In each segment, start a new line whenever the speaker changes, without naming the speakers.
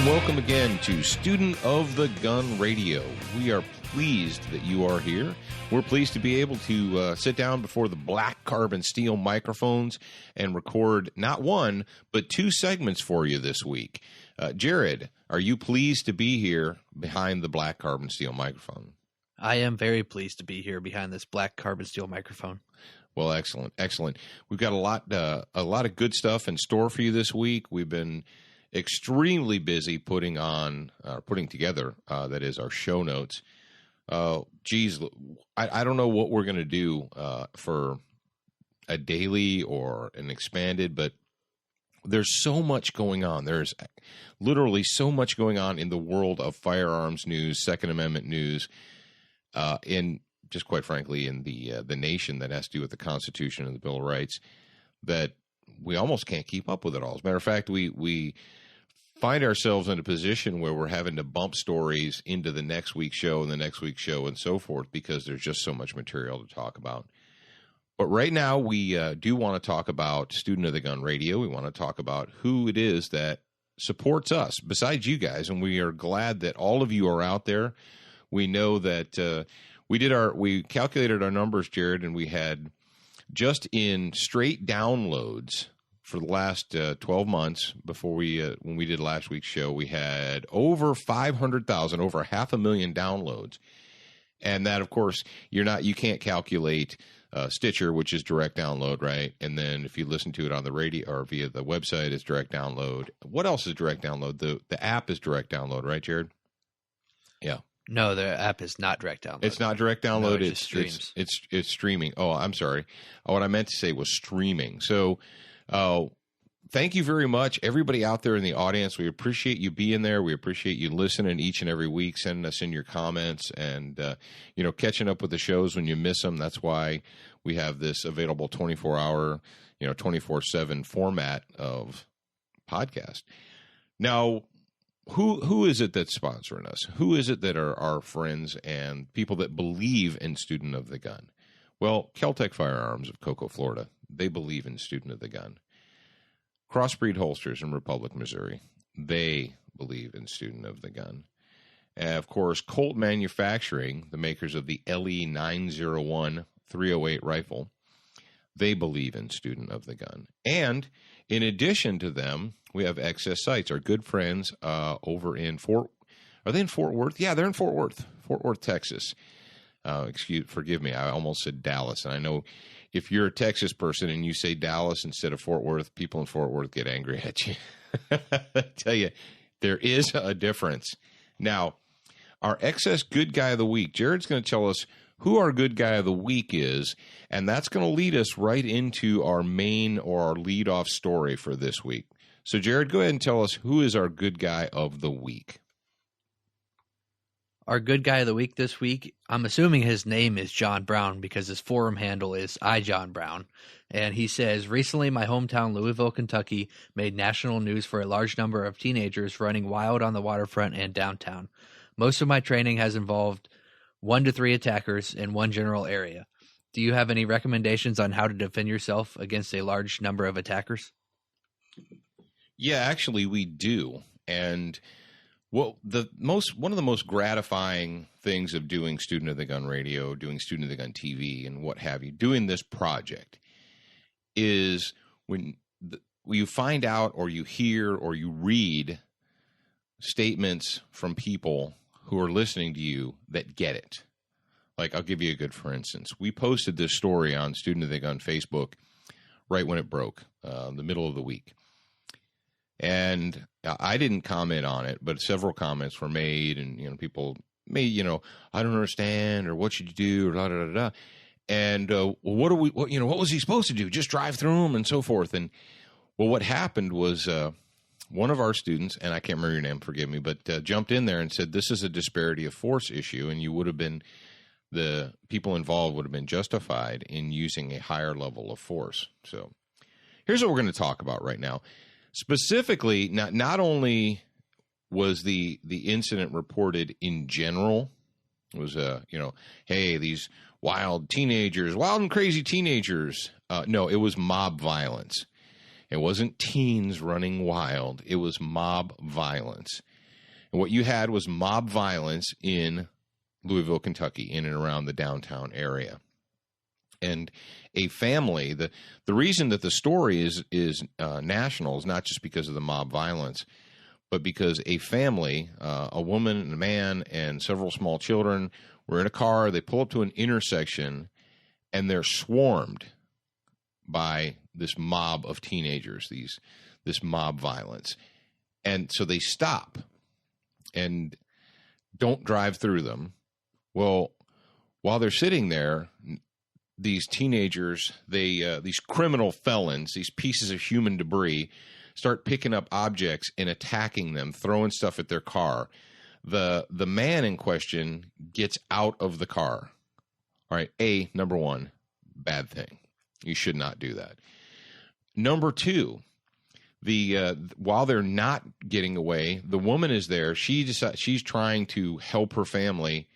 and welcome again to Student of the Gun Radio. We are pleased that you are here. We're pleased to be able to sit down before the black carbon steel microphones and record not one, but two segments for you this week. Jared, are you pleased to be here behind the black carbon steel microphone?
I am very pleased to be here behind this black carbon steel microphone.
Well, excellent, excellent. We've got a lot of good stuff in store for you this week. We've been extremely busy putting together, that is, our show notes. I don't know what we're going to do for a daily or an expanded, but there's so much going on. There's literally so much going on in the world of firearms news, Second Amendment news, in just quite frankly in the nation that has to do with the Constitution and the Bill of Rights, that we almost can't keep up with it all. As a matter of fact, we find ourselves in a position where we're having to bump stories into the next week's show and the next week's show and so forth because there's just so much material to talk about. But right now, we do want to talk about Student of the Gun Radio. We want to talk about who it is that supports us besides you guys, and we are glad that all of you are out there. We know that we calculated our numbers, Jared, and we had just in straight downloads for the last 12 months before when we did last week's show, we had over 500,000, over 500,000 downloads. And that, of course, you can't calculate Stitcher, which is direct download, right? And then if you listen to it on the radio or via the website, it's direct download. What else is direct download? The app is direct download, right, Jared? Yeah.
No, the app is not direct download.
It's not direct download.
No, it just streams.
It's streaming. Oh, I'm sorry. What I meant to say was streaming. So thank you very much, everybody out there in the audience. We appreciate you being there. We appreciate you listening each and every week, sending us in your comments and, catching up with the shows when you miss them. That's why we have this available 24-hour, 24/7 format of podcast. Now, who is it that's sponsoring us? Who is it that are our friends and people that believe in Student of the Gun? Well, Keltec Firearms of Cocoa, Florida. They believe in Student of the Gun. Crossbreed Holsters in Republic, Missouri. They believe in Student of the Gun. And of course, Colt Manufacturing, the makers of the LE 901 308 rifle, they believe in Student of the Gun. And in addition to them, we have Excess Sights, our good friends over in Are they in Fort Worth? Yeah, they're in Fort Worth, Texas. Forgive me, I almost said Dallas. And I know if you're a Texas person and you say Dallas instead of Fort Worth, people in Fort Worth get angry at you. I tell you, there is a difference. Now, our Excess Good Guy of the Week, Jared's going to tell us who our Good Guy of the Week is, and that's going to lead us right into our main or our lead-off story for this week. So, Jared, go ahead and tell us who is our Good Guy of the Week.
Our Good Guy of the Week this week, I'm assuming his name is John Brown because his forum handle is iJohnBrown. And he says, recently my hometown Louisville, Kentucky made national news for a large number of teenagers running wild on the waterfront and downtown. Most of my training has involved 1 to 3 attackers in one general area. Do you have any recommendations on how to defend yourself against a large number of attackers?
Yeah, actually we do. And one of the most gratifying things of doing Student of the Gun Radio, doing Student of the Gun TV, and what have you, doing this project, is when you find out or you hear or you read statements from people who are listening to you that get it. Like, I'll give you a good for instance. We posted this story on Student of the Gun Facebook right when it broke, the middle of the week. And I didn't comment on it, but several comments were made, and people made, I don't understand, or what should you do, or da da da da. And what was he supposed to do? Just drive through them and so forth. And well, what happened was one of our students, and I can't remember your name, forgive me, but jumped in there and said this is a disparity of force issue, and the people involved would have been justified in using a higher level of force. So here's what we're going to talk about right now. Specifically, not only was the incident reported in general, it was hey, these wild and crazy teenagers. No, it was mob violence. It wasn't teens running wild. It was mob violence. And what you had was mob violence in Louisville, Kentucky, in and around the downtown area. And a family, the reason that the story is national is not just because of the mob violence, but because a family, a woman and a man and several small children were in a car. They pull up to an intersection, and they're swarmed by this mob of teenagers, this mob violence. And so they stop and don't drive through them. Well, while they're sitting there, these teenagers, these criminal felons, these pieces of human debris, start picking up objects and attacking them, throwing stuff at their car. The man in question gets out of the car. All right, number one, bad thing. You should not do that. Number two, while they're not getting away, the woman is there. She's trying to help her family.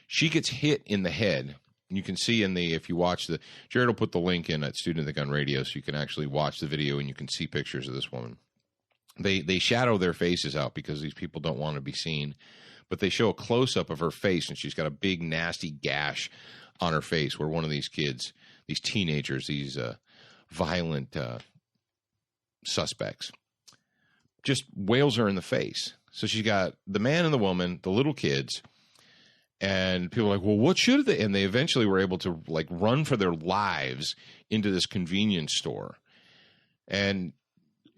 She gets hit in the head. You can see if you watch Jared will put the link in at Student of the Gun Radio so you can actually watch the video and you can see pictures of this woman. They shadow their faces out because these people don't want to be seen, but they show a close-up of her face, and she's got a big, nasty gash on her face where one of these kids, these teenagers, these violent suspects, just wails her in the face. So she's got the man and the woman, the little kids, and people are like, well, what should they? And they eventually were able to run for their lives into this convenience store. And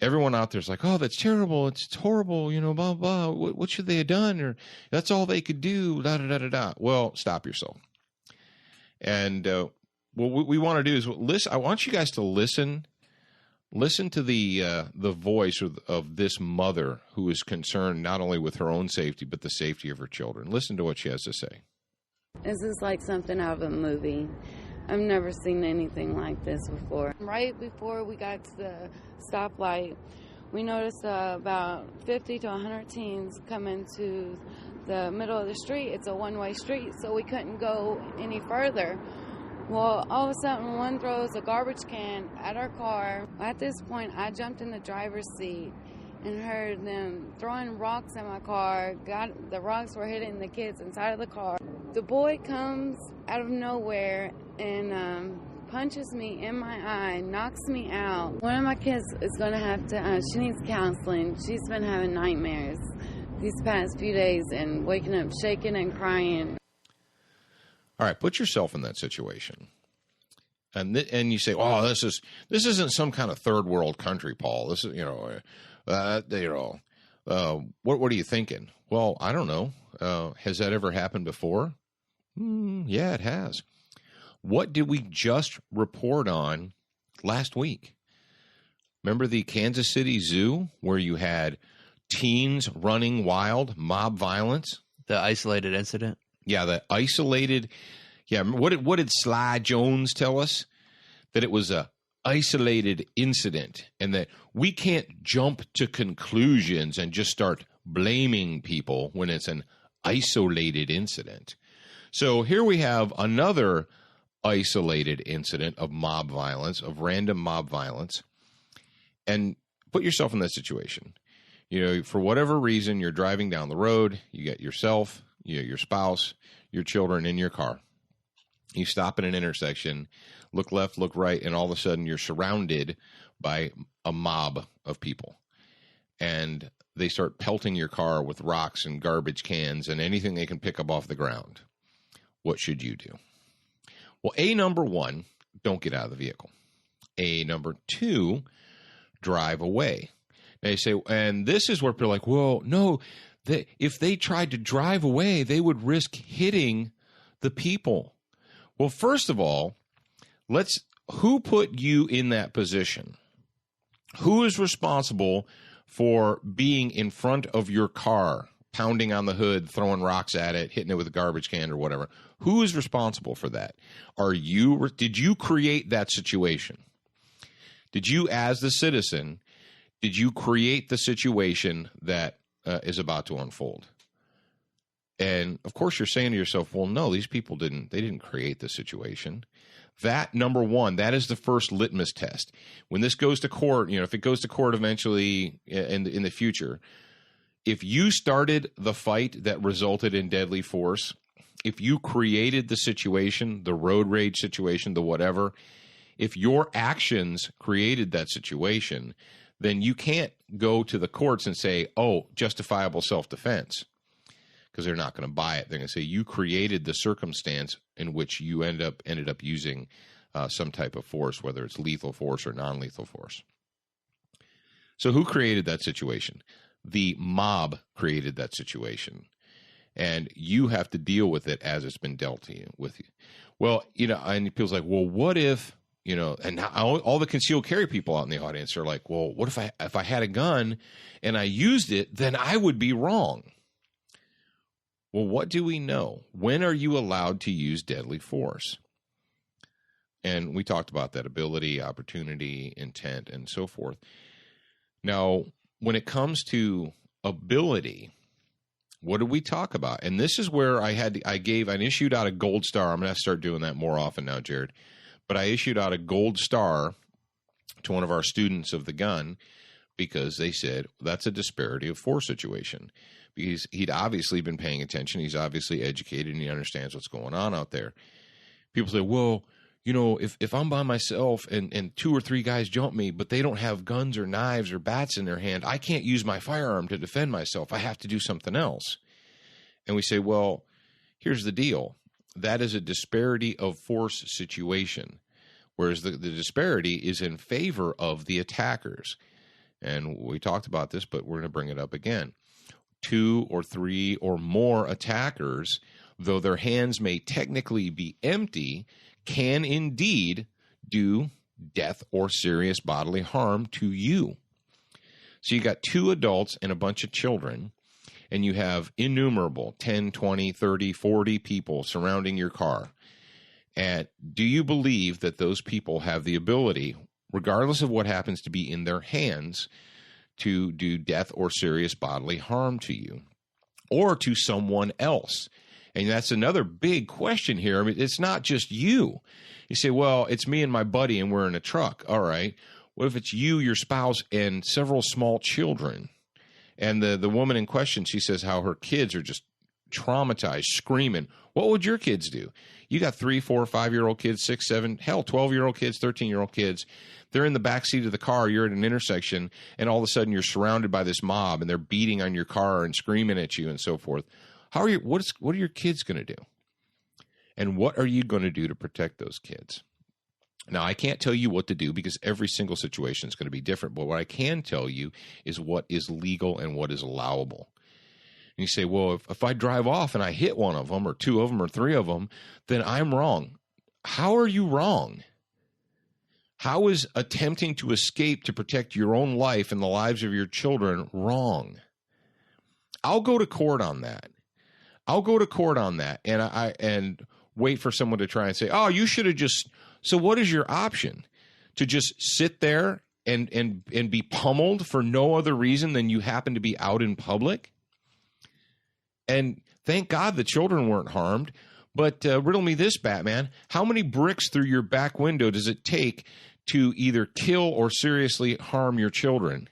everyone out there's like, oh, that's terrible. It's horrible. Blah, blah. What should they have done? Or that's all they could do. Da, da, da, da, da. Well, stop yourself. And what we want to do is listen. I want you guys to listen to the voice of this mother who is concerned not only with her own safety, but the safety of her children. Listen to what she has to say.
This is like something out of a movie. I've never seen anything like this before. Right before we got to the stoplight, we noticed about 50 to 100 teens come into the middle of the street. It's a one-way street, so we couldn't go any further. Well, all of a sudden, one throws a garbage can at our car. At this point, I jumped in the driver's seat and heard them throwing rocks at my car. The rocks were hitting the kids inside of the car. The boy comes out of nowhere and punches me in my eye, knocks me out. One of my kids is going to have to, she needs counseling. She's been having nightmares these past few days and waking up shaking and crying.
All right, put yourself in that situation. And you say, oh, this isn't some kind of third world country, Paul. This is, what are you thinking? Well, I don't know. Has that ever happened before? Yeah, it has. What did we just report on last week? Remember the Kansas City Zoo where you had teens running wild, mob violence?
The isolated incident?
Yeah, the isolated. Yeah, what did Sly Jones tell us? That it was a isolated incident and that we can't jump to conclusions and just start blaming people when it's an isolated incident. So here we have another isolated incident of mob violence, of random mob violence. And put yourself in that situation. For whatever reason, you're driving down the road, you get yourself, your spouse, your children in your car. You stop at an intersection, look left, look right, and all of a sudden you're surrounded by a mob of people. And they start pelting your car with rocks and garbage cans and anything they can pick up off the ground. What should you do? Well, number one, don't get out of the vehicle. Number two, drive away. Now you say, and this is where people are like, well, no, if they tried to drive away, they would risk hitting the people. Well, first of all, who put you in that position? Who is responsible for being in front of your car, pounding on the hood, throwing rocks at it, hitting it with a garbage can or whatever? Who is responsible for that? Did you create that situation? Did you, as the citizen, did you create the situation that is about to unfold? And of course you're saying to yourself, well, no, these people didn't create the situation. That, number one, that is the first litmus test. When this goes to court, if it goes to court eventually in the future, if you started the fight that resulted in deadly force, if you created the situation, the road rage situation, the whatever, if your actions created that situation, then you can't go to the courts and say, oh, justifiable self-defense, because they're not going to buy it. They're going to say you created the circumstance in which you ended up using some type of force, whether it's lethal force or non-lethal force. So who created that situation? The mob created that situation. And you have to deal with it as it's been dealt to you with you. Well, and people's like, well, what if, and now all the concealed carry people out in the audience are like, well, what if I had a gun and I used it, then I would be wrong. Well, what do we know? When are you allowed to use deadly force? And we talked about that: ability, opportunity, intent, and so forth. Now, when it comes to ability, what did we talk about? And this is where I issued out a gold star. I'm going to start doing that more often now, Jared. But I issued out a gold star to one of our students of the gun because they said that's a disparity of force situation. Because he'd obviously been paying attention. He's obviously educated and he understands what's going on out there. People say, well, if I'm by myself and 2 or 3 guys jump me, but they don't have guns or knives or bats in their hand, I can't use my firearm to defend myself. I have to do something else. And we say, well, here's the deal. That is a disparity of force situation, whereas the disparity is in favor of the attackers. And we talked about this, but we're going to bring it up again. 2 or 3 or more attackers, though their hands may technically be empty, can indeed do death or serious bodily harm to you. So you got 2 adults and a bunch of children, and you have innumerable 10, 20, 30, 40 people surrounding your car. And do you believe that those people have the ability, regardless of what happens to be in their hands, to do death or serious bodily harm to you or to someone else? And that's another big question here. I mean, it's not just you. You say, well, it's me and my buddy and we're in a truck. All right. What if it's you, your spouse, and several small children? And the woman in question, she says how her kids are just traumatized, screaming. What would your kids do? You got 3, 4, 5-year-old kids, 6, 7, hell, 12-year-old kids, 13-year-old kids. They're in the backseat of the car. You're at an intersection, and all of a sudden you're surrounded by this mob, and they're beating on your car and screaming at you and so forth. What are your kids going to do? And what are you going to do to protect those kids? Now, I can't tell you what to do because every single situation is going to be different. But what I can tell you is what is legal and what is allowable. And you say, well, if I drive off and I hit one of them or 2 of them or 3 of them, then I'm wrong. How are you wrong? How is attempting to escape to protect your own life and the lives of your children wrong? I'll go to court on that. And wait for someone to try and say, oh, you should have just. So what is your option? To just sit there and be pummeled for no other reason than you happen to be out in public? And thank God the children weren't harmed. But riddle me this, Batman. How many bricks through your back window does it take to either kill or seriously harm your children?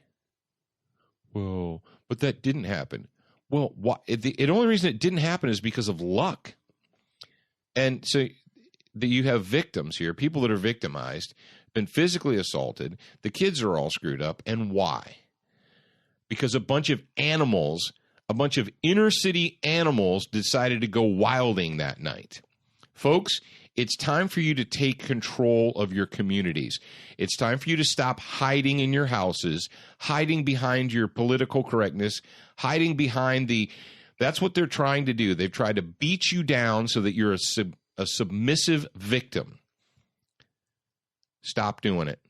Well, but that didn't happen. Well, the only reason it didn't happen is because of luck. And so you have victims here, people that are victimized, been physically assaulted. The kids are all screwed up. And why? Because a bunch of animals, a bunch of inner city animals decided to go wilding that night. Folks, it's time for you to take control of your communities. It's time for you to stop hiding in your houses, hiding behind your political correctness, hiding behind that's what they're trying to do. They've tried to beat you down so that you're a submissive victim. Stop doing it.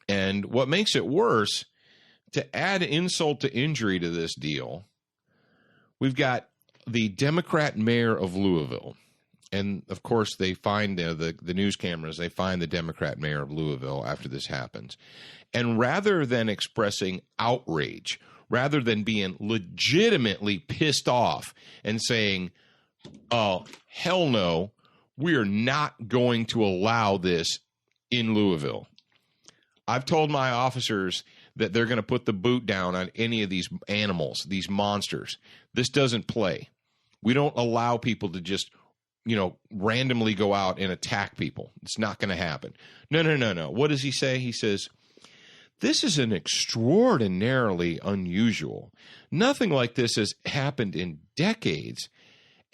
And what makes it worse, to add insult to injury to this deal, we've got the Democrat mayor of Louisville. And, of course, they find the news cameras. They find the Democrat mayor of Louisville after this happens. And rather than expressing outrage, rather than being legitimately pissed off and saying, oh, hell no, we are not going to allow this in Louisville. I've told my officers that they're going to put the boot down on any of these animals, these monsters. This doesn't play. We don't allow people to just, randomly go out and attack people. It's not going to happen. No. What does he say? He says, this is an extraordinarily unusual. Nothing like this has happened in decades,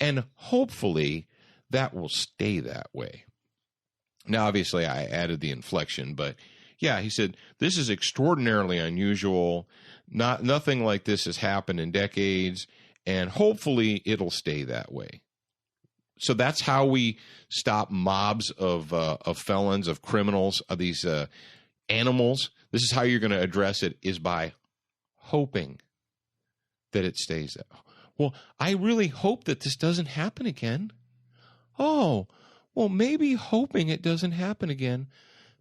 and hopefully that will stay that way. Now, obviously, I added the inflection, but yeah, he said, this is extraordinarily unusual. Nothing like this has happened in decades, and hopefully it'll stay that way. So that's how we stop mobs of felons, of criminals, of these animals. This is how you're going to address it, is by hoping that it stays that. Well, I really hope that this doesn't happen again. Oh, well, maybe hoping it doesn't happen again,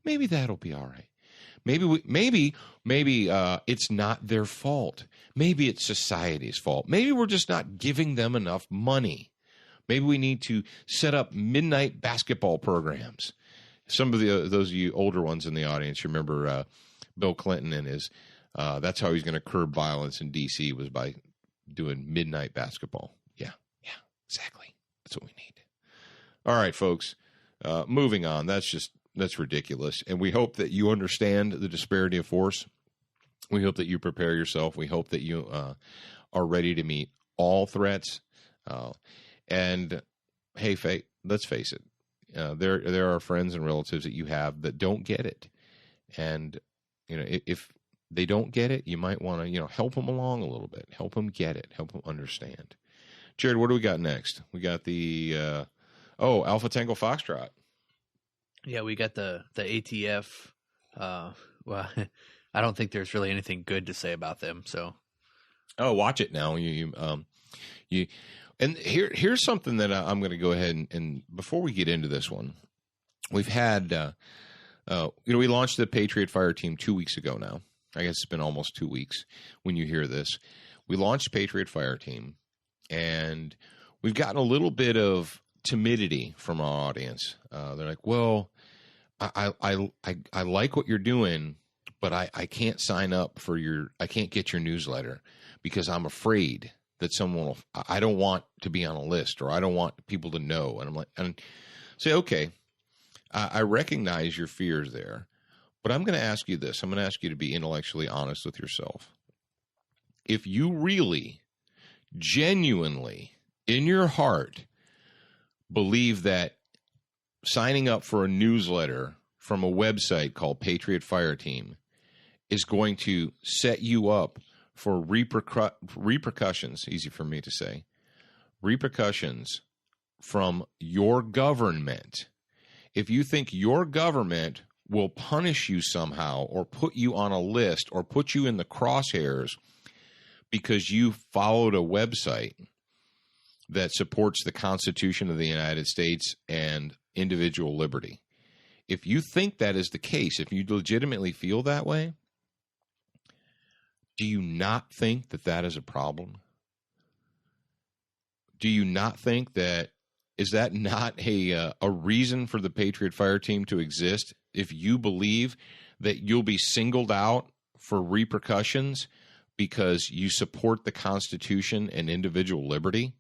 maybe that'll be all right. Maybe it's not their fault. Maybe it's society's fault. Maybe we're just not giving them enough money. Maybe we need to set up midnight basketball programs. Some of those of you older ones in the audience remember Bill Clinton and his. That's how he's going to curb violence in D.C. was by doing midnight basketball. Yeah, exactly. That's what we need. All right, folks. Moving on. That's ridiculous. And we hope that you understand the disparity of force. We hope that you prepare yourself. We hope that you are ready to meet all threats. And hey, let's face it. There are friends and relatives that you have that don't get it. And, if they don't get it, you might want to, help them along a little bit. Help them get it. Help them understand. Jared, what do we got next? We got the, Alpha Tango Foxtrot.
Yeah, we got the ATF. Well, I don't think there's really anything good to say about them. So,
watch it now. And here's something that I'm going to go ahead and before we get into this one, we've had, we launched the Patriot Fire Team 2 weeks ago now. I guess it's been almost 2 weeks when you hear this. We launched Patriot Fire Team, and we've gotten a little bit of timidity from our audience. They're like, well, I like what you're doing, but I can't sign up for I can't get your newsletter because I'm afraid that I don't want to be on a list, or I don't want people to know. And I'm like, and say, okay, I recognize your fears there, but I'm going to ask you this. I'm going to ask you to be intellectually honest with yourself. If you really, genuinely, in your heart, believe that signing up for a newsletter from a website called Patriot Fire Team is going to set you up for repercussions, easy for me to say, repercussions from your government. If you think your government will punish you somehow or put you on a list or put you in the crosshairs because you followed a website that supports the Constitution of the United States and individual liberty, if you think that is the case, if you legitimately feel that way, do you not think that that is a problem? Do you not think that, is that not a reason for the Patriot Fire Team to exist? If you believe that you'll be singled out for repercussions because you support the Constitution and individual liberty?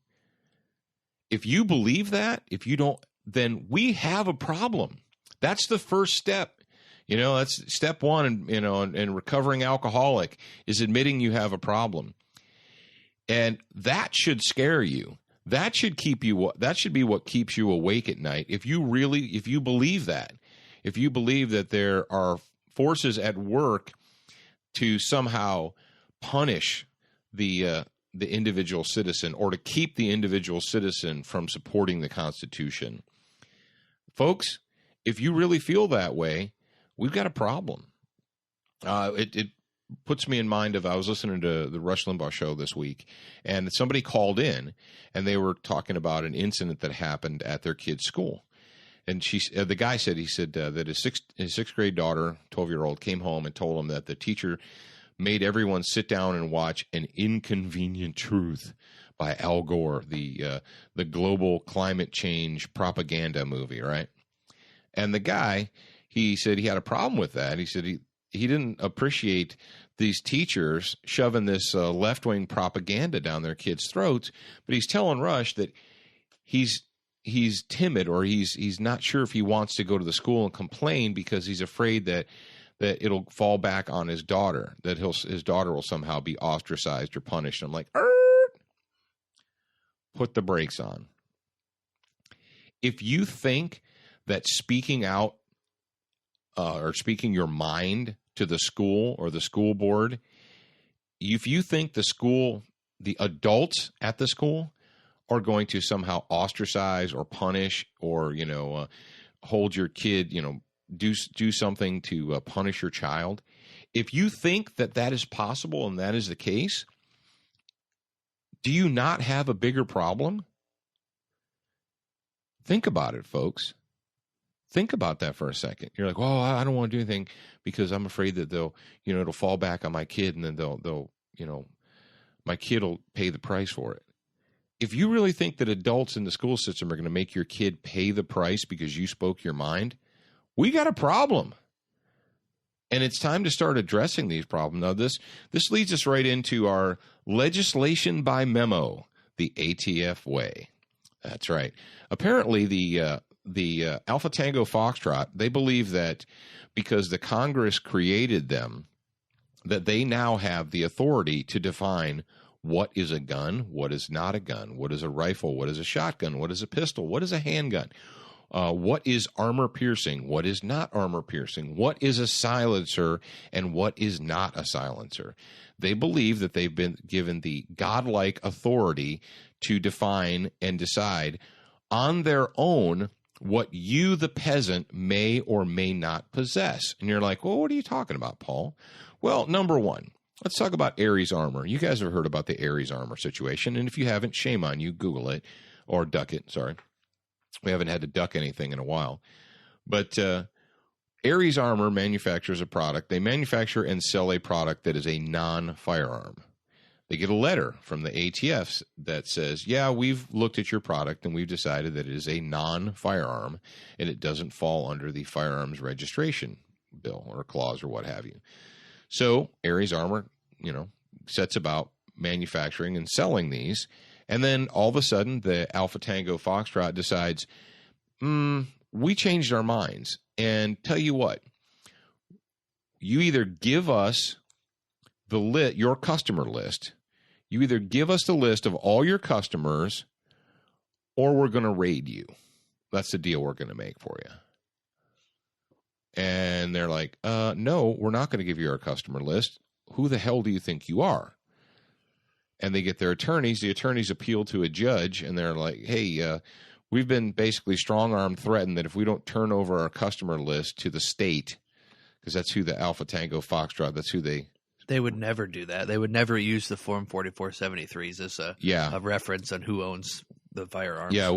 If you believe that, if you don't, then we have a problem. That's the first step. That's step one, in recovering alcoholic is admitting you have a problem. And that should scare you. That should be what keeps you awake at night. If you believe that, if you believe that there are forces at work to somehow punish the individual citizen or to keep the individual citizen from supporting the Constitution. Folks, if you really feel that way, we've got a problem. It puts me in mind of, I was listening to the Rush Limbaugh show this week, and somebody called in, and they were talking about an incident that happened at their kid's school. And the guy said, that his sixth grade daughter, 12-year-old, came home and told him that the teacher made everyone sit down and watch An Inconvenient Truth by Al Gore, the global climate change propaganda movie, right? And the guy, he said he had a problem with that. He said he didn't appreciate these teachers shoving this left-wing propaganda down their kids' throats. But he's telling Rush that he's timid, or he's not sure if he wants to go to the school and complain because he's afraid that it'll fall back on his daughter, that his daughter will somehow be ostracized or punished. I'm like, put the brakes on. If you think that speaking out or speaking your mind to the school or the school board, if you think the adults at the school are going to somehow ostracize or punish or, hold your kid, do something to punish your child, if you think that is possible and that is the case, do you not have a bigger problem? Think about it, folks. Think about that for a second. You're like, well, I don't want to do anything because I'm afraid that it'll fall back on my kid, and then they'll my kid will pay the price for it. If you really think that adults in the school system are going to make your kid pay the price because you spoke your mind, we got a problem. And it's time to start addressing these problems. Now, this leads us right into our legislation by memo, the ATF way. That's right. Apparently, the Alpha Tango Foxtrot, they believe that because the Congress created them, that they now have the authority to define what is a gun, what is not a gun, what is a rifle, what is a shotgun, what is a pistol, what is a handgun. What is armor piercing? What is not armor piercing? What is a silencer and what is not a silencer? They believe that they've been given the godlike authority to define and decide on their own what you, the peasant, may or may not possess. And you're like, well, what are you talking about, Paul? Well, number one, let's talk about Ares armor. You guys have heard about the Ares armor situation. And if you haven't, shame on you. Google it or duck it. Sorry. We haven't had to duck anything in a while. But Ares Armor manufactures a product. They manufacture and sell a product that is a non-firearm. They get a letter from the ATF that says, yeah, we've looked at your product and we've decided that it is a non-firearm and it doesn't fall under the firearms registration bill or clause or what have you. So Ares Armor, sets about manufacturing and selling these. And then all of a sudden, the Alpha Tango Foxtrot decides, we changed our minds. And tell you what, you either give us your customer list, you either give us the list of all your customers, or we're going to raid you. That's the deal we're going to make for you. And they're like, no, we're not going to give you our customer list. Who the hell do you think you are? And they get their attorneys. The attorneys appeal to a judge, and they're like, hey, we've been basically strong-armed threatened that if we don't turn over our customer list to the state, because that's who the Alpha Tango Foxtrot, that's who they
would never do that. They would never use the Form 4473s as a reference on who owns the firearms.
Yeah,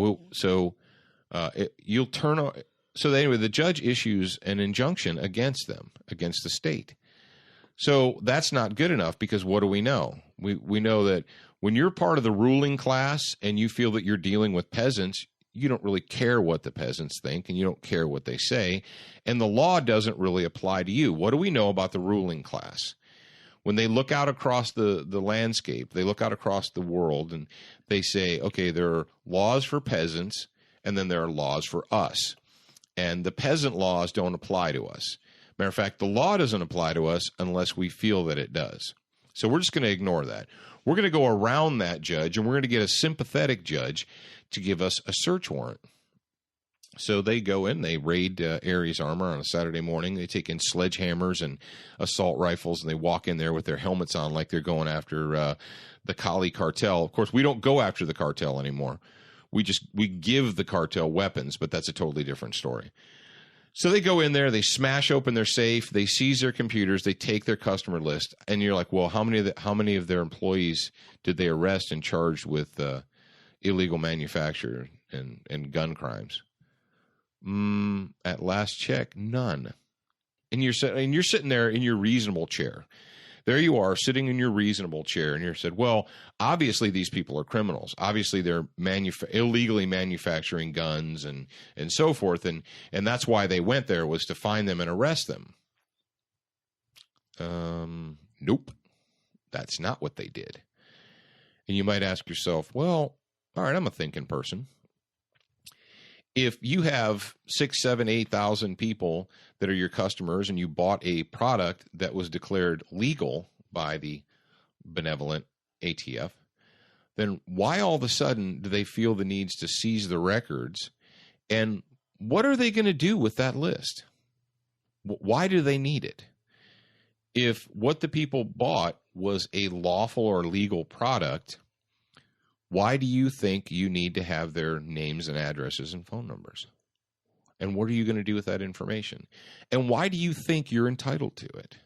you'll turn – so anyway, the judge issues an injunction against them, against the state. So that's not good enough because what do we know? We know that when you're part of the ruling class and you feel that you're dealing with peasants, you don't really care what the peasants think and you don't care what they say. And the law doesn't really apply to you. What do we know about the ruling class? When they look out across the landscape, they look out across the world and they say, okay, there are laws for peasants and then there are laws for us. And the peasant laws don't apply to us. Matter of fact, the law doesn't apply to us unless we feel that it does. So we're just going to ignore that. We're going to go around that judge, and we're going to get a sympathetic judge to give us a search warrant. So they go in, they raid Ares Armor on a Saturday morning. They take in sledgehammers and assault rifles, and they walk in there with their helmets on like they're going after the Kali cartel. Of course, we don't go after the cartel anymore. We give the cartel weapons, but that's a totally different story. So they go in there, they smash open their safe, they seize their computers, they take their customer list, and you're like, well, how many of their employees did they arrest and charged with illegal manufacture and gun crimes? At last check, none. And you're sitting there in your reasonable chair. There you are, sitting in your reasonable chair, and you're said, well, obviously these people are criminals. Obviously they're illegally manufacturing guns and so forth, and that's why they went there, was to find them and arrest them. Nope, that's not what they did. And you might ask yourself, well, all right, I'm a thinking person. If you have 6, 7, 8,000 people that are your customers and you bought a product that was declared legal by the benevolent ATF, then why all of a sudden do they feel the needs to seize the records? And what are they going to do with that list? Why do they need it? If what the people bought was a lawful or legal product, why do you think you need to have their names and addresses and phone numbers? And what are you going to do with that information? And why do you think you're entitled to it?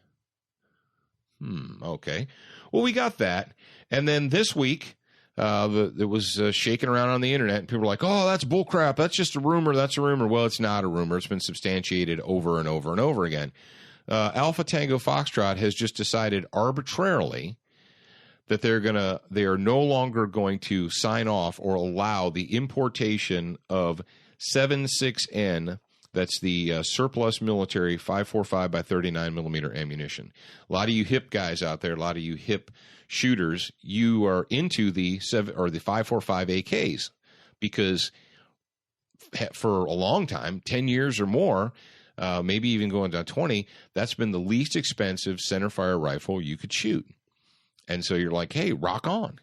Okay. Well, we got that. And then this week, it was shaking around on the internet, and people were like, oh, that's bullcrap. That's just a rumor. That's a rumor. Well, it's not a rumor. It's been substantiated over and over and over again. Alpha Tango Foxtrot has just decided arbitrarily that they are no longer going to sign off or allow the importation of 76N, that's the surplus military 5.45 by 39 millimeter ammunition. A lot of you hip guys out there, a lot of you hip shooters, you are into the 5.45 AKs because for a long time, 10 years or more, maybe even going down 20, that's been the least expensive centerfire rifle you could shoot. And so you're like, hey, rock on.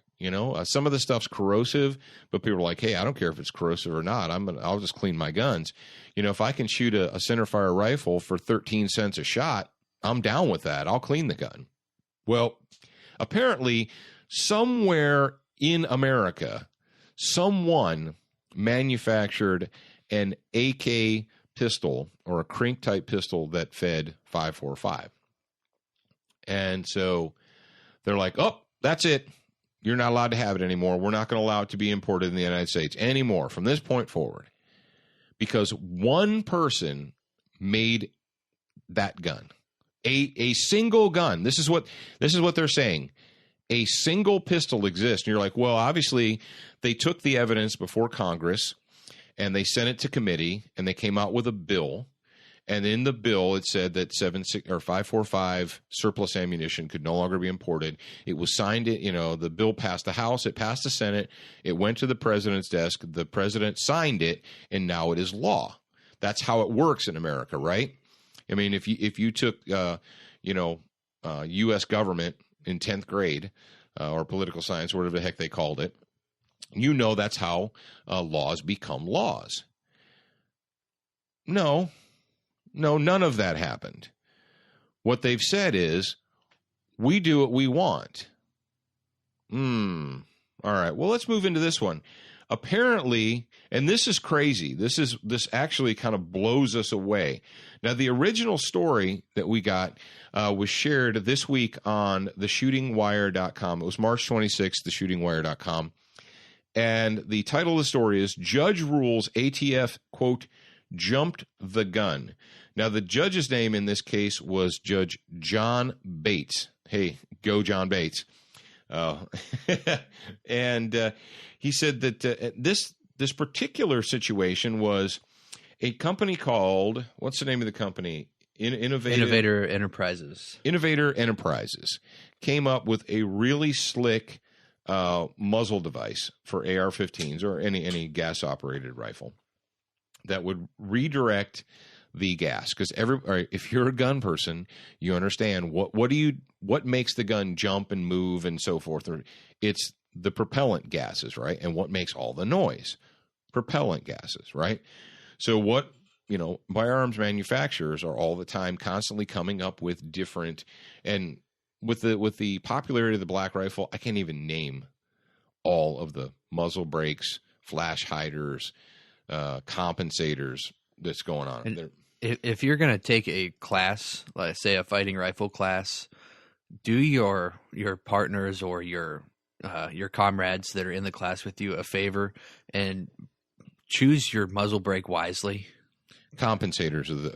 Some of the stuff's corrosive, but people are like, hey, I don't care if it's corrosive or not. I'll just clean my guns. If I can shoot a centerfire rifle for 13 cents a shot, I'm down with that. I'll clean the gun. Well, apparently somewhere in America, someone manufactured an AK pistol or a crank type pistol that fed 5.45. And so they're like, oh, that's it. You're not allowed to have it anymore. We're not going to allow it to be imported in the United States anymore from this point forward. Because one person made that gun. A single gun. This is what they're saying. A single pistol exists. And you're like, well, obviously they took the evidence before Congress and they sent it to committee and they came out with a bill. And in the bill, it said that 5.45 surplus ammunition could no longer be imported. It was signed. The bill passed the House. It passed the Senate. It went to the president's desk. The president signed it, and now it is law. That's how it works in America, right? I mean, if you took U.S. government in 10th grade or political science, or whatever the heck they called it, that's how laws become laws. No, none of that happened. What they've said is, we do what we want. All right. Well, let's move into this one. Apparently, and this is crazy. This actually kind of blows us away. Now, the original story that we got was shared this week on theshootingwire.com. It was March 26th, theshootingwire.com. And the title of the story is Judge Rules ATF, quote, jumped the gun. Now, the judge's name in this case was Judge John Bates. Hey, go John Bates. And he said that this particular situation was a company called, what's the name of the company?
Innovator Enterprises.
Innovator Enterprises came up with a really slick muzzle device for AR-15s or any gas-operated rifle that would redirect the gas, because if you're a gun person, you understand what makes the gun jump and move and so forth. It's the propellant gases, right? And what makes all the noise? Propellant gases, right? So what firearms manufacturers are all the time constantly coming up with different, and with the popularity of the black rifle, I can't even name all of the muzzle brakes, flash hiders, compensators that's going on.
And if you're going to take a class, like say a fighting rifle class, do your partners or your comrades that are in the class with you a favor and choose your muzzle brake wisely.
Compensators are the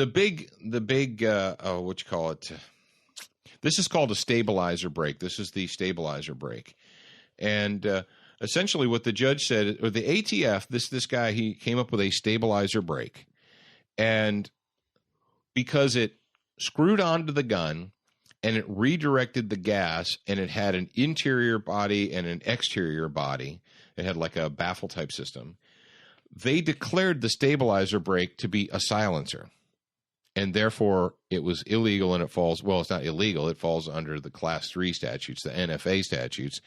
big what you call it? This is called a stabilizer brake. This is the stabilizer brake, and essentially what the judge said, or the ATF, this guy, he came up with a stabilizer brake, and because it screwed onto the gun and it redirected the gas, and it had an interior body and an exterior body. It had like a baffle type system. They declared the stabilizer brake to be a silencer, and therefore it was illegal, and it falls, well, it's not illegal. It falls under the Class 3 statutes, the NFA statutes.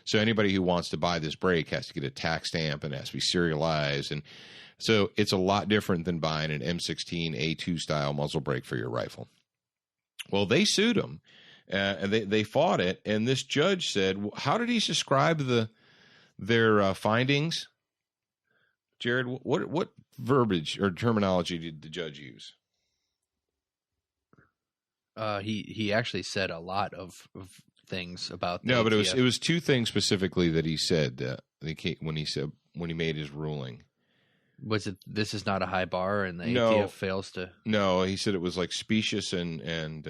So anybody who wants to buy this brake has to get a tax stamp and it has to be serialized. And so it's a lot different than buying an M16A2 style muzzle brake for your rifle. Well, they sued them, and they fought it. And this judge said, how did he describe their findings? Jared, what verbiage or terminology did the judge use?
He actually said a lot of things about the
no, but
ATF.
it was two things specifically that he said when he made his ruling.
Was it this is not a high bar and the
No.
ATF fails to?
No, he said it was like specious and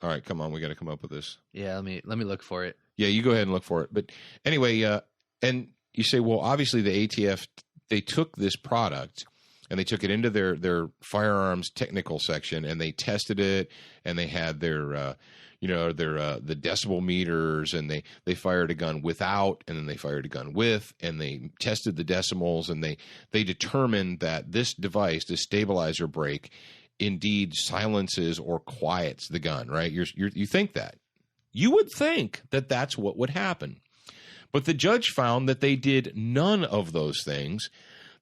all right, come on, we got to come up with this.
Yeah, let me look for it.
Yeah, you go ahead and look for it. But anyway, and you say, well, obviously the ATF, they took this product and they took it into their firearms technical section and they tested it, and they had their the decibel meters, and they fired a gun without, and then they fired a gun with, and they tested the decimals, and they determined that this device, this stabilizer brake, indeed silences or quiets the gun, right? You think that. You would think that that's what would happen. But the judge found that they did none of those things,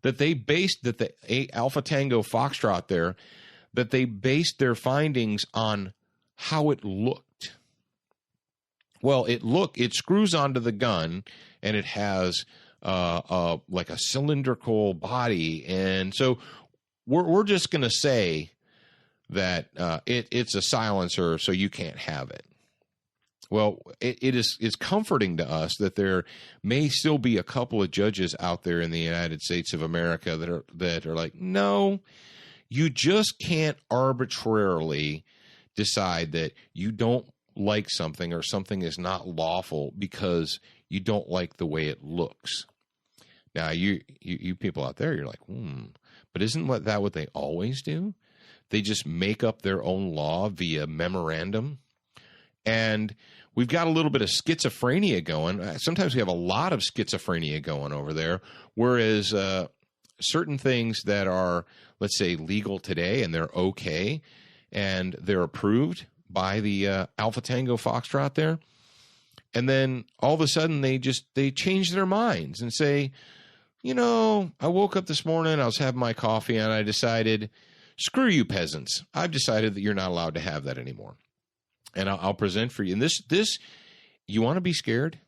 that they based that the Alpha Tango Foxtrot there, that they based their findings on how it looked. Well, it screws onto the gun, and it has like a cylindrical body, and so we're just going to say that it's a silencer, so you can't have it. Well, it's comforting to us that there may still be a couple of judges out there in the United States of America that are like, no, you just can't arbitrarily decide that you don't like something or something is not lawful because you don't like the way it looks. Now, you people out there, you're like, but isn't that what they always do? They just make up their own law via memorandum. And we've got a little bit of schizophrenia going. Sometimes we have a lot of schizophrenia going over there, whereas certain things that are, let's say, legal today and they're okay and they're approved by the Alpha Tango Foxtrot there, and then all of a sudden they change their minds and say, I woke up this morning, I was having my coffee, and I decided, screw you peasants. I've decided that you're not allowed to have that anymore. And I'll present for you. And this, you want to be scared?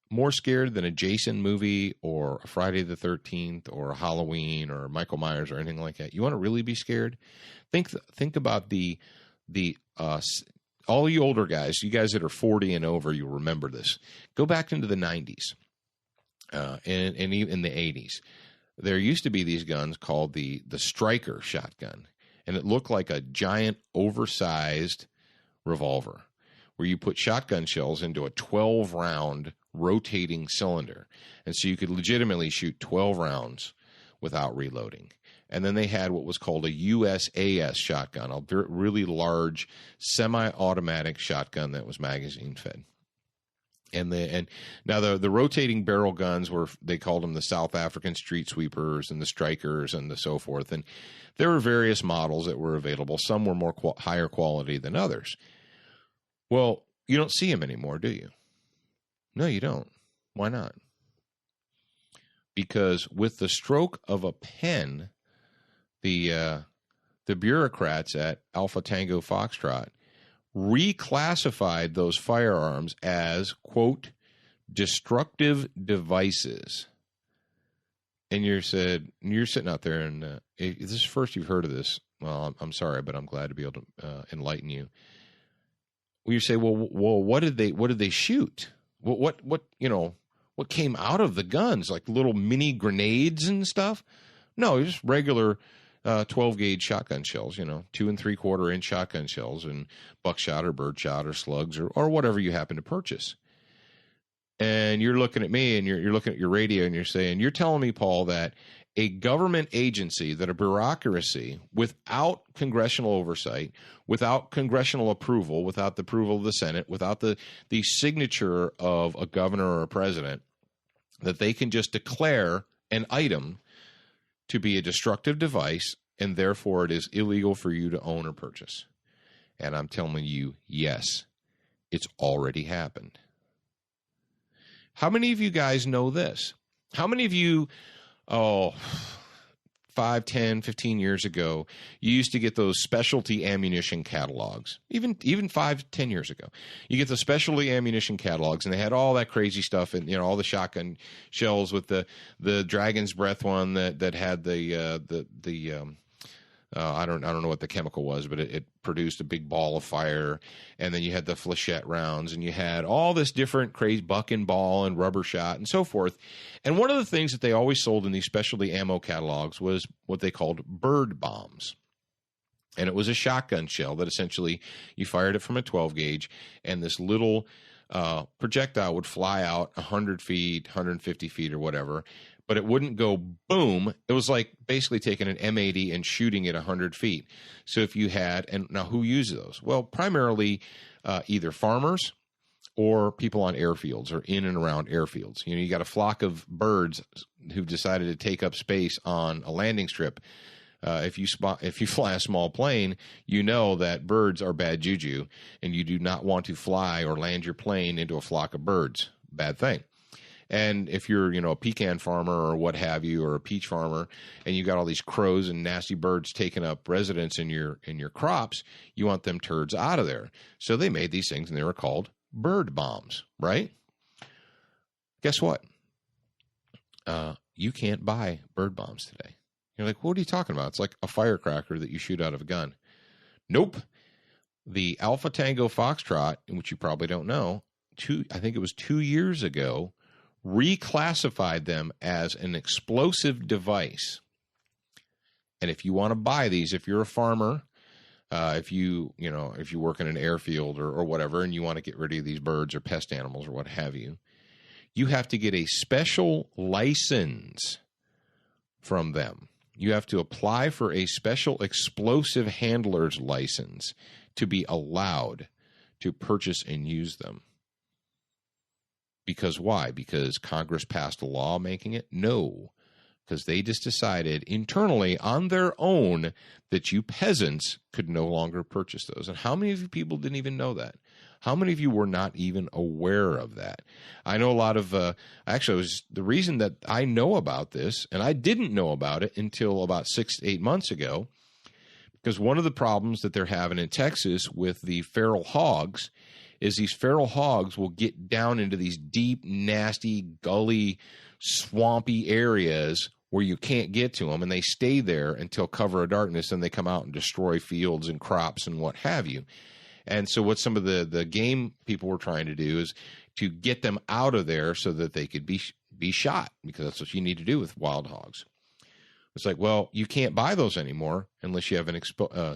More scared than a Jason movie or a Friday the 13th or a Halloween or Michael Myers or anything like that. You want to really be scared? Think about the all you older guys, you guys that are 40 and over, you'll remember this. Go back into the 90s and even in the 80s. There used to be these guns called the Striker shotgun, and it looked like a giant oversized revolver where you put shotgun shells into a 12-round rotating cylinder. And so you could legitimately shoot 12 rounds without reloading. And then they had what was called a USAS shotgun, a really large semi-automatic shotgun that was magazine fed. And now the rotating barrel guns they called them the South African street sweepers and the Strikers and the so forth. And there were various models that were available. Some were more higher quality than others. Well, you don't see them anymore, do you? No, you don't. Why not? Because with the stroke of a pen, the bureaucrats at Alpha Tango Foxtrot reclassified those firearms as, quote, destructive devices. And you're sitting out there, and if this is first you've heard of this, well, I'm sorry, but I'm glad to be able to enlighten you. Well, you say, well, what did they shoot? What came out of the guns? Like little mini grenades and stuff? No, just regular 12 gauge shotgun shells, 2 3/4 inch shotgun shells, and buckshot or birdshot or slugs or whatever you happen to purchase. And you're looking at me, and you're looking at your radio, and you're saying, you're telling me, Paul, that a government agency, that a bureaucracy without congressional oversight, without congressional approval, without the approval of the Senate, without the signature of a governor or a president, that they can just declare an item to be a destructive device, and therefore it is illegal for you to own or purchase. And I'm telling you, yes, it's already happened. How many of you guys know this? How many of you, 5, 10, 15 years ago, you used to get those specialty ammunition catalogs? Even 5, 10 years ago, you get the specialty ammunition catalogs, and they had all that crazy stuff, and all the shotgun shells with the Dragon's Breath one that had I don't know what the chemical was, but it produced a big ball of fire. And then you had the flechette rounds, and you had all this different crazy buck and ball and rubber shot and so forth. And one of the things that they always sold in these specialty ammo catalogs was what they called bird bombs. And it was a shotgun shell that essentially you fired it from a 12 gauge, and this little projectile would fly out 100 feet, 150 feet or whatever, but it wouldn't go boom. It was like basically taking an M80 and shooting it 100 feet. So if you had, and now who uses those? Well, primarily either farmers or people on airfields or in and around airfields. You got a flock of birds who've decided to take up space on a landing strip. If you fly a small plane, you know that birds are bad juju, and you do not want to fly or land your plane into a flock of birds. Bad thing. And if you're, a pecan farmer or what have you, or a peach farmer, and you got all these crows and nasty birds taking up residence in your crops, you want them turds out of there. So they made these things, and they were called bird bombs, right? Guess what? You can't buy bird bombs today. You're like, what are you talking about? It's like a firecracker that you shoot out of a gun. Nope. The Alpha Tango Foxtrot, which you probably don't know, I think it was 2 years ago, reclassified them as an explosive device. And if you want to buy these, if you're a farmer, if you work in an airfield or whatever, and you want to get rid of these birds or pest animals or what have you, you have to get a special license from them. You have to apply for a special explosive handler's license to be allowed to purchase and use them. Because why? Because Congress passed a law making it? No. Because they just decided internally on their own that you peasants could no longer purchase those. And how many of you people didn't even know that? How many of you were not even aware of that? I know a lot of, the reason that I know about this, and I didn't know about it until about 6 to 8 months ago, because one of the problems that they're having in Texas with the feral hogs is these feral hogs will get down into these deep, nasty, gully, swampy areas where you can't get to them, and they stay there until cover of darkness, and they come out and destroy fields and crops and what have you. And so what some of the game people were trying to do is to get them out of there so that they could be shot, because that's what you need to do with wild hogs. It's like, well, you can't buy those anymore unless you have an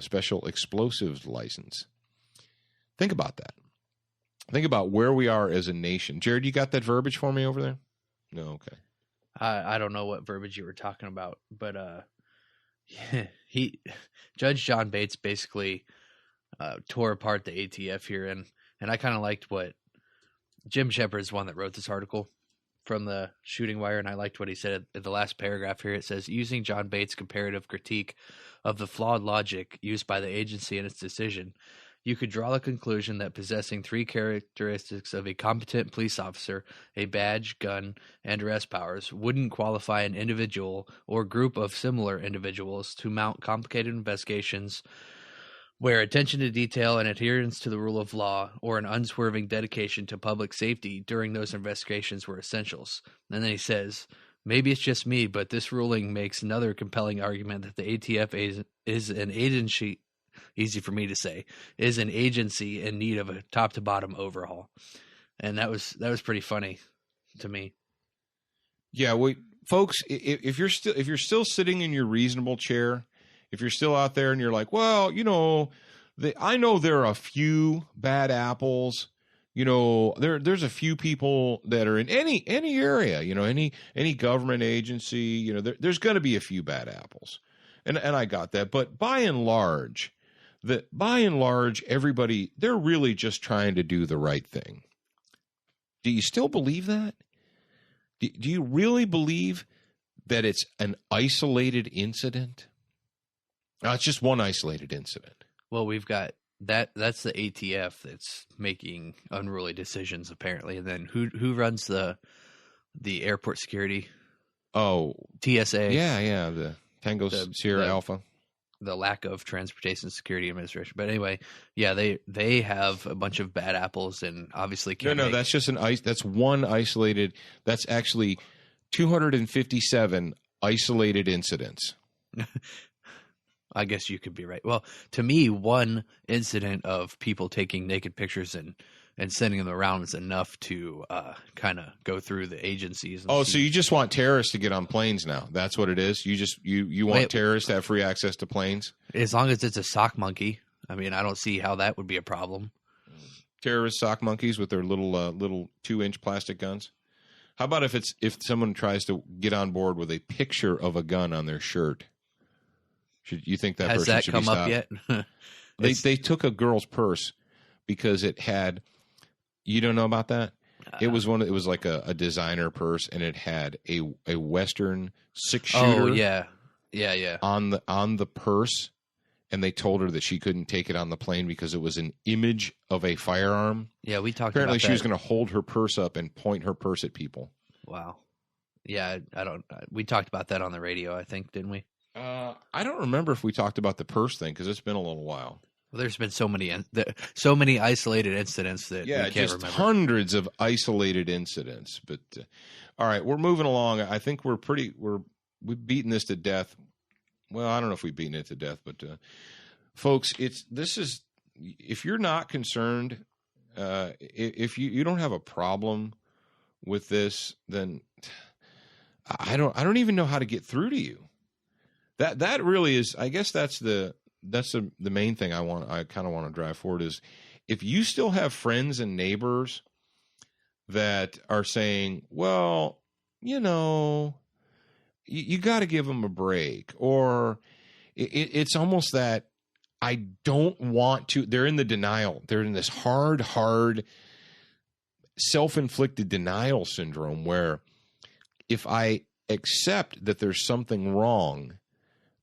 special explosives license. Think about that. Think about where we are as a nation. Jared, you got that verbiage for me over there? No, okay.
I don't know what verbiage you were talking about, but Judge John Bates basically tore apart the ATF here, and I kind of liked what Jim Shepard's one that wrote this article from the Shooting Wire, and I liked what he said at the last paragraph here. It says, using John Bates' comparative critique of the flawed logic used by the agency in its decision, you could draw the conclusion that possessing three characteristics of a competent police officer, a badge, gun, and arrest powers, wouldn't qualify an individual or group of similar individuals to mount complicated investigations where attention to detail and adherence to the rule of law or an unswerving dedication to public safety during those investigations were essentials. And then he says, maybe it's just me, but this ruling makes another compelling argument that the ATF is an agency, easy for me to say, is an agency in need of a top to bottom overhaul. And that was pretty funny to me.
Yeah, folks, if you're still sitting in your reasonable chair, if you're still out there and you're like, well, I know there are a few bad apples there's a few people that are in any area, any government agency, there's going to be a few bad apples, and I got that. But by and large, everybody, they're really just trying to do the right thing. Do you still believe that? Do you really believe that it's an isolated incident? No, it's just one isolated incident.
Well, we've got that's the ATF that's making unruly decisions apparently, and then who runs the airport security?
Oh,
TSA.
Yeah, the Tango Sierra Alpha.
The lack of Transportation Security Administration. But anyway, yeah, they have a bunch of bad apples, and obviously can't.
No, that's just that's one isolated. That's actually 257 isolated incidents.
I guess you could be right. Well, to me, one incident of people taking naked pictures and sending them around is enough to kind of go through the agencies. And
so you just want terrorists to get on planes now? That's what it is. You want terrorists to have free access to planes?
As long as it's a sock monkey. I mean, I don't see how that would be a problem.
Terrorist sock monkeys with their little 2-inch plastic guns. How about if someone tries to get on board with a picture of a gun on their shirt? Should you think that
Has
person
that
should
come
be stopped?
up
They
yet?
took a girl's purse because it had. You don't know about that? It was like a designer purse, and it had a Western 6-shooter.
Oh yeah.
On the purse, and they told her that she couldn't take it on the plane because it was an image of a firearm.
Yeah, we talked.
Apparently,
about that.
she was going to hold her purse up and point her purse at people.
Wow. Yeah, I don't. We talked about that on the radio, I think, didn't we?
I don't remember if we talked about the purse thing because it's been a little while.
Well, there's been so many isolated incidents that we can't
just
remember.
Hundreds of isolated incidents. But all right, we're moving along. I think we've beaten this to death. Well, I don't know if we've beaten it to death, but folks, if you're not concerned, if you don't have a problem with this, then I don't even know how to get through to you. That really is. I guess that's the main thing I kind of want to drive forward is if you still have friends and neighbors that are saying, well, you got to give them a break, or it's almost that I don't want to. They're in the denial. They're in this hard self-inflicted denial syndrome where if I accept that there's something wrong,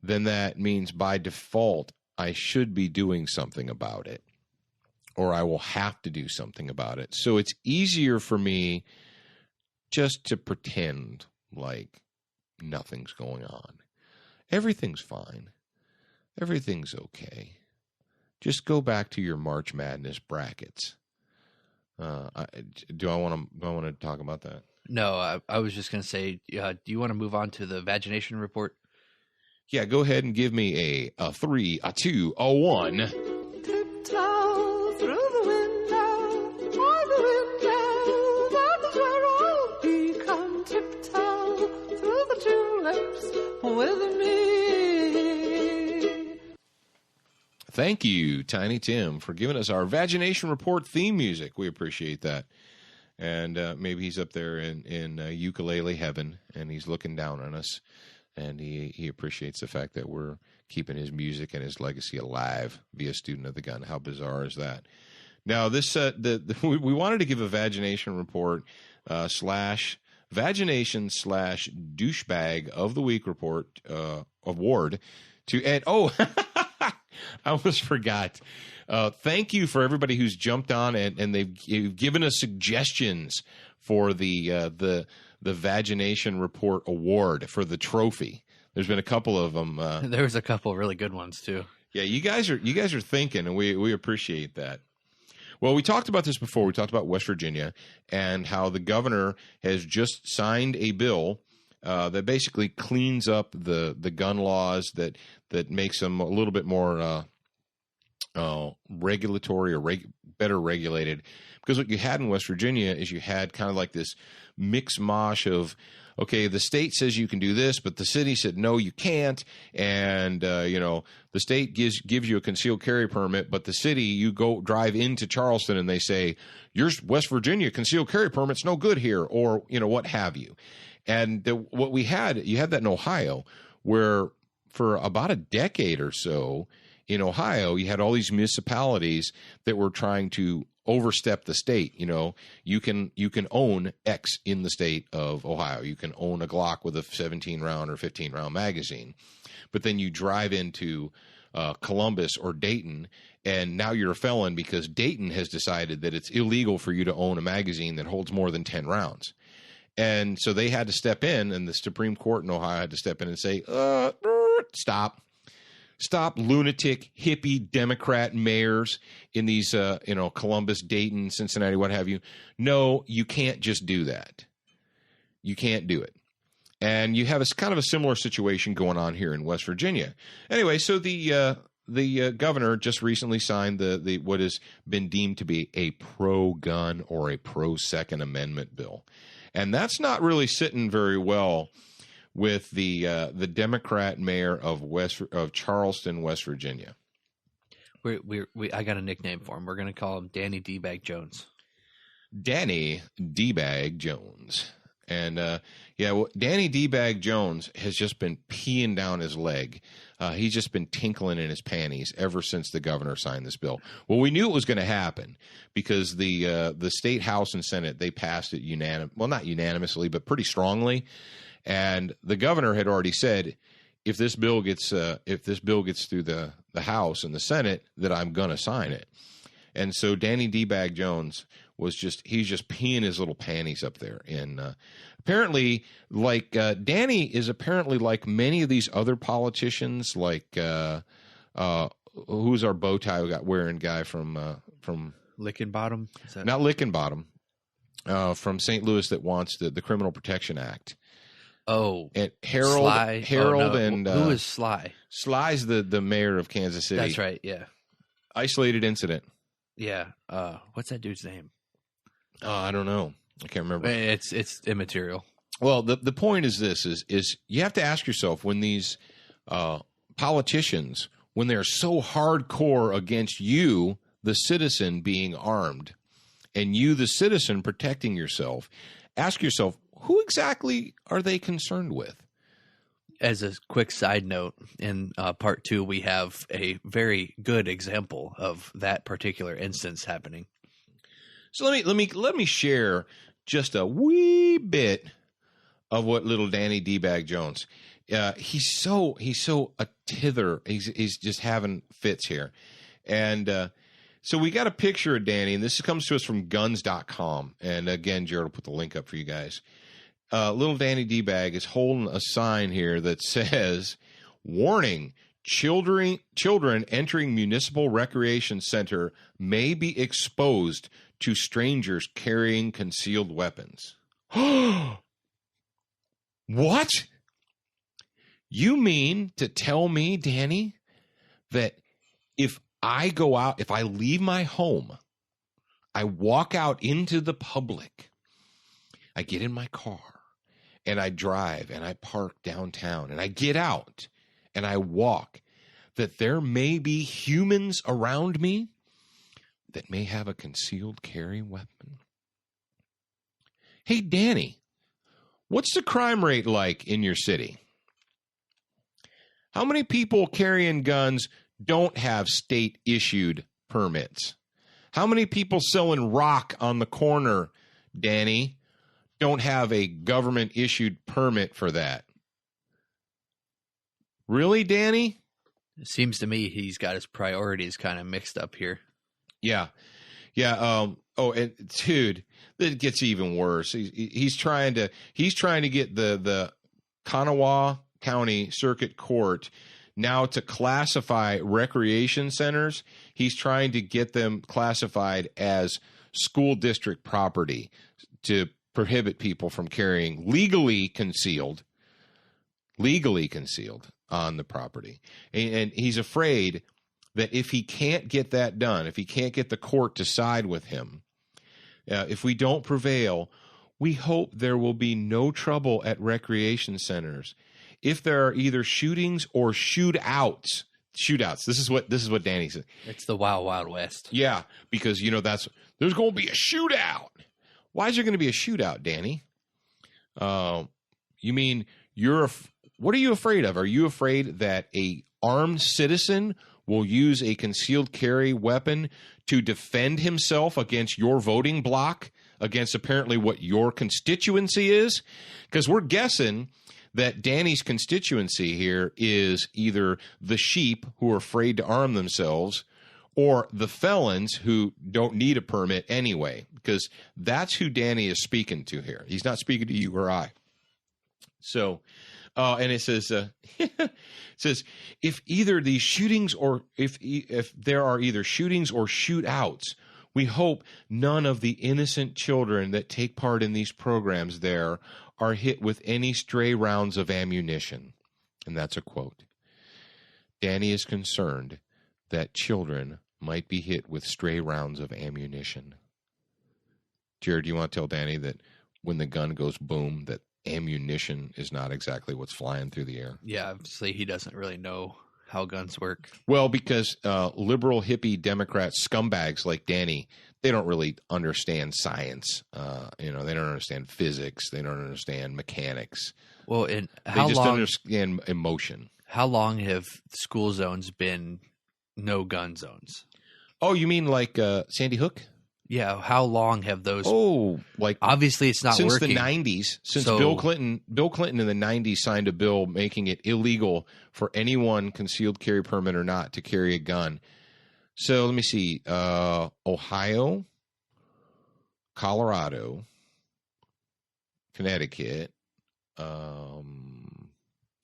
then that means by default I should be doing something about it, or I will have to do something about it. So it's easier for me just to pretend like nothing's going on. Everything's fine. Everything's okay. Just go back to your March Madness brackets. Do I want to talk about that?
No, I was just going to say, do you want to move on to the vagination report?
Yeah, go ahead and give me a 3, a 2, a 1.
Tiptoe through the window, by the window, that's where I'll be. Come tiptoe through the tulips with me.
Thank you, Tiny Tim, for giving us our Vagination Report theme music. We appreciate that. And maybe he's up there in ukulele heaven, and he's looking down on us. And he appreciates the fact that we're keeping his music and his legacy alive via Student of the Gun. How bizarre is that? Now, this we wanted to give a Vagination Report / Vagination / Douchebag of the Week report award to Ed. Oh, I almost forgot. Thank you for everybody who's jumped on and they've given us suggestions for the Vagination Report Award for the trophy. There's been a couple of them.
There was a couple of really good ones too.
Yeah, you guys are thinking, and we appreciate that. Well, we talked about this before. We talked about West Virginia and how the governor has just signed a bill that basically cleans up the gun laws that makes them a little bit more regulatory or better regulated. Because what you had in West Virginia is you had kind of like this mix mosh of okay, the state says you can do this, but the city said, no, you can't. And, the state gives you a concealed carry permit, but the city, you go drive into Charleston and they say, your West Virginia concealed carry permit's no good here, or, what have you. And you had that in Ohio, where for about a decade or so in Ohio, you had all these municipalities that were trying to overstep the state. You can own X in the state of Ohio. You can own a Glock with a 17-round or 15-round magazine, but then you drive into Columbus or Dayton, and now you're a felon because Dayton has decided that it's illegal for you to own a magazine that holds more than 10 rounds. And so they had to step in, and the Supreme Court in Ohio had to step in and say, stop, lunatic, hippie, Democrat mayors in these, Columbus, Dayton, Cincinnati, what have you. No, you can't just do that. You can't do it. And you have kind of a similar situation going on here in West Virginia. Anyway, so the governor just recently signed the what has been deemed to be a pro-gun or a pro-Second Amendment bill. And that's not really sitting very well with the Democrat mayor of Charleston, West Virginia.
I got a nickname for him. We're going to call him Danny D-Bag Jones.
Danny D-Bag Jones. And Danny D-Bag Jones has just been peeing down his leg. He's just been tinkling in his panties ever since the governor signed this bill. Well, we knew it was going to happen because the state House and Senate, they passed it not unanimously, but pretty strongly. And the governor had already said, if this bill gets through the House and the Senate, that I'm going to sign it. And so Danny D-Bag Jones he's just peeing his little panties up there. And apparently, Danny is apparently like many of these other politicians, like who's our bow tie wearing guy from
Lickenbottom?
Not Lickenbottom, from St. Louis that wants the Criminal Protection Act.
Oh,
and Harold.
Sly.
Harold and
who is Sly?
Sly's the mayor of Kansas City.
That's right. Yeah.
Isolated incident.
Yeah. What's that dude's name?
I don't know. I can't remember.
It's immaterial.
Well, the point is this: is you have to ask yourself, when these politicians, when they're so hardcore against you, the citizen, being armed, and you, the citizen, protecting yourself, ask yourself, who exactly are they concerned with?
As a quick side note, in part 2, we have a very good example of that particular instance happening.
So let me share just a wee bit of what little Danny D-Bag Jones. He's so a tither. He's just having fits here, and so we got a picture of Danny, and this comes to us from guns.com. And again, Jared will put the link up for you guys. Little Danny D-Bag is holding a sign here that says, "Warning: children entering municipal recreation center may be exposed to strangers carrying concealed weapons." What? You mean to tell me, Danny, that if I leave my home, I walk out into the public, I get in my car, and I drive, and I park downtown, and I get out, and I walk, that there may be humans around me that may have a concealed carry weapon? Hey, Danny, what's the crime rate like in your city? How many people carrying guns don't have state-issued permits? How many people selling rock on the corner, Danny, don't have a government-issued permit for that? Really, Danny?
It seems to me he's got his priorities kind of mixed up here.
Yeah. And dude, it gets even worse. He's trying to get the Kanawha County Circuit Court now to classify recreation centers. He's trying to get them classified as school district property to prohibit people from carrying legally concealed on the property. And he's afraid that if he can't get that done, if he can't get the court to side with him, if we don't prevail, we hope there will be no trouble at recreation centers. If there are either shootings or shootouts. This is what Danny said.
It's the Wild Wild West.
Yeah, because there's going to be a shootout. Why is there going to be a shootout, Danny? You mean what are you afraid of? Are you afraid that a armed citizen will use a concealed carry weapon to defend himself against your voting block, against apparently what your constituency is? Because we're guessing that Danny's constituency here is either the sheep who are afraid to arm themselves or the felons who don't need a permit anyway, because that's who Danny is speaking to here. He's not speaking to you or I. So, and it says, if either these shootings or if there are either shootings or shootouts, we hope none of the innocent children that take part in these programs there are hit with any stray rounds of ammunition. And that's a quote. Danny is concerned that children might be hit with stray rounds of ammunition. Jared, do you want to tell Danny that when the gun goes boom, that ammunition is not exactly what's flying through the air?
Yeah, obviously he doesn't really know how guns work.
Well, because liberal, hippie, Democrat scumbags like Danny, they don't really understand science. They don't understand physics. They don't understand mechanics.
Well, and
they just understand emotion.
How long have school zones been no gun zones?
Oh, you mean like Sandy Hook?
Yeah, how long have those?
Oh, like
obviously it's not
since
working.
the 90s. Since Bill Clinton in the 90s signed a bill making it illegal for anyone, concealed carry permit or not, to carry a gun. So let me see: Ohio, Colorado, Connecticut,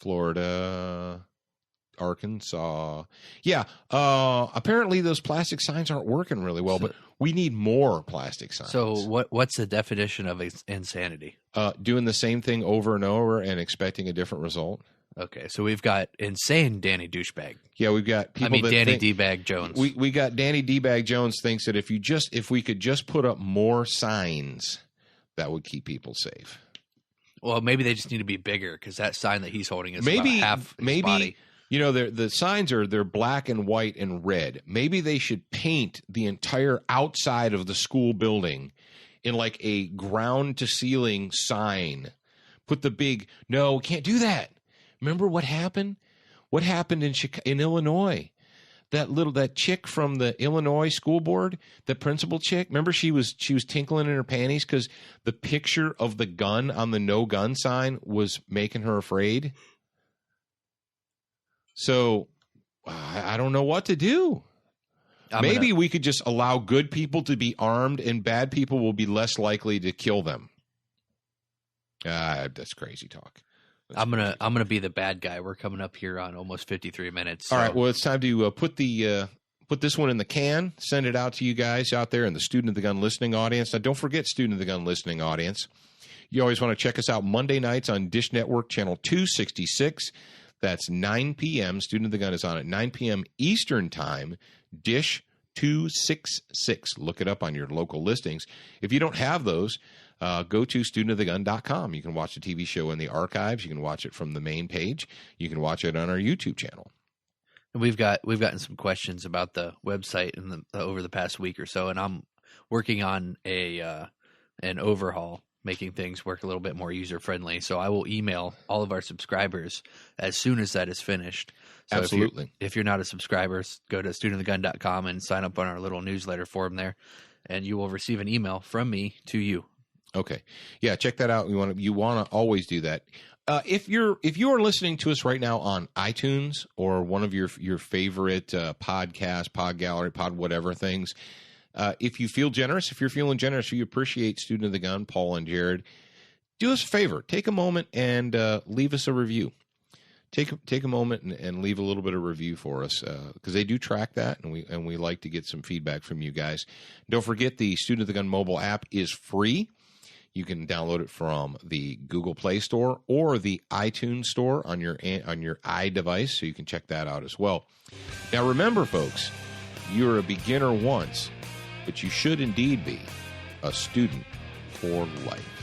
Florida, Arkansas. Yeah. Apparently those plastic signs aren't working really well, but we need more plastic signs.
So what's the definition of insanity?
Doing the same thing over and over and expecting a different result.
Okay, so we've got insane Danny Douchebag.
Yeah, we've got people
Danny D-Bag Jones.
We got Danny D-Bag Jones thinks that if we could just put up more signs, that would keep people safe.
Well, maybe they just need to be bigger, because that sign that he's holding is about half his body.
You know, the signs they're black and white and red. Maybe they should paint the entire outside of the school building in like a ground to ceiling sign. Put the big, no, we can't do that. Remember what happened? What happened in Illinois? That chick from the Illinois school board, the principal chick. Remember she was tinkling in her panties because the picture of the gun on the no gun sign was making her afraid. So I don't know what to do. Maybe we could just allow good people to be armed and bad people will be less likely to kill them. That's crazy talk.
I'm gonna be the bad guy. We're coming up here on almost 53 minutes. So.
All right. Well, it's time to put this one in the can. Send it out to you guys out there in the Student of the Gun listening audience. Now, don't forget, Student of the Gun listening audience, you always want to check us out Monday nights on Dish Network channel 266. That's 9 p.m. Student of the Gun is on at 9 p.m. Eastern Time. Dish 266. Look it up on your local listings. If you don't have those, go to studentofthegun.com. You can watch the TV show in the archives. You can watch it from the main page. You can watch it on our YouTube channel.
And we've gotten some questions about the website over the past week or so, and I'm working on an overhaul, making things work a little bit more user friendly. So I will email all of our subscribers as soon as that is finished. So
absolutely.
If you're not a subscriber, go to studentofthegun.com and sign up on our little newsletter form there, and you will receive an email from me to you.
Okay. Yeah, check that out. You want to always do that. If you are listening to us right now on iTunes or one of your favorite podcast, Pod Gallery, Pod whatever things, if you feel generous, if you're feeling generous, you appreciate Student of the Gun, Paul and Jared, do us a favor. Take a moment and leave us a review. Take a moment and leave a little bit of review for us because they do track that, and we like to get some feedback from you guys. Don't forget the Student of the Gun mobile app is free. You can download it from the Google Play Store or the iTunes Store on your iDevice, so you can check that out as well. Now remember, folks, you're a beginner once, but you should indeed be a student for life.